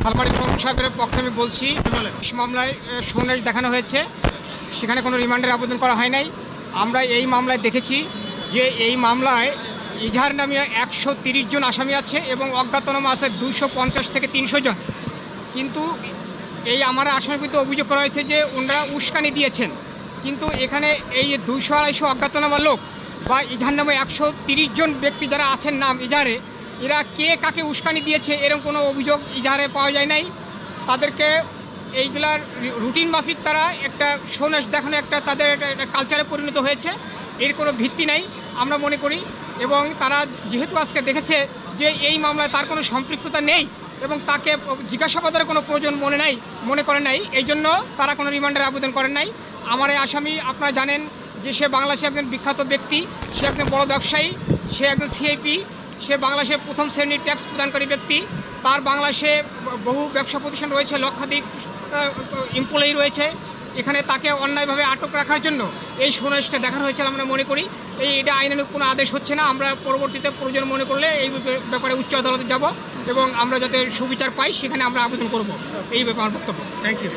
সালমানি সাহেবের পক্ষে আমি বলছি, মামলায় সন্ন্যাস দেখানো হয়েছে, সেখানে কোনো রিমান্ডের আবেদন করা হয় নাই। আমরা এই মামলায় দেখেছি যে এই মামলায় ইজহার নামে 130 জন আসামি আছে এবং অজ্ঞাতনামা আছে 250 থেকে 300 জন। কিন্তু এই আমার আসামির বিরুদ্ধে অভিযোগ করা হয়েছে যে ওনারা উস্কানি দিয়েছেন, কিন্তু এখানে এই 200-250 অজ্ঞাতনামা লোক বা ইজহার নামে 130 জন ব্যক্তি যারা আছেন নাম ইজহারে, এরা কে কাকে উস্কানি দিয়েছে এরকম কোনো অভিযোগ ইজহারে পাওয়া যায় নাই। তাদেরকে এইগুলার রুটিন মাফিক তারা একটা সন্ন্যাস দেখানো একটা তাদের একটা কালচারে পরিণত হয়েছে, এর কোনো ভিত্তি নাই আমরা মনে করি। এবং তারা যেহেতু আজকে দেখেছে যে এই মামলায় তার কোনো সম্পৃক্ততা নেই এবং তাকে জিজ্ঞাসাবাদের কোনো প্রয়োজন মনে করেন নাই, এই জন্য তারা কোনো রিমান্ডের আবেদন করেন নাই। আমার এই আসামি আপনারা জানেন যে সে বাংলাদেশে একজন বিখ্যাত ব্যক্তি, সে একজন বড় ব্যবসায়ী, সে একজন সিআইপি, সে বাংলাদেশে প্রথম শ্রেণীর ট্যাক্স প্রদানকারী ব্যক্তি। তার বাংলাদেশে বহু ব্যবসা প্রতিষ্ঠান রয়েছে, লক্ষাধিক এমপ্লয়ি রয়েছে। এখানে তাকে অন্যায়ভাবে আটক রাখার জন্য এই সন্ন্যাসটা দেখানো হয়েছিল আমরা মনে করি। এটা আইনানুগ কোনো আদেশ হচ্ছে না। আমরা পরবর্তীতে প্রয়োজন মনে করলে এই ব্যাপারে উচ্চ আদালতে যাব এবং আমরা যাতে সুবিচার পাই সেখানে আমরা আবেদন করব, এই ব্যাপারে বক্তব্য। Thank you.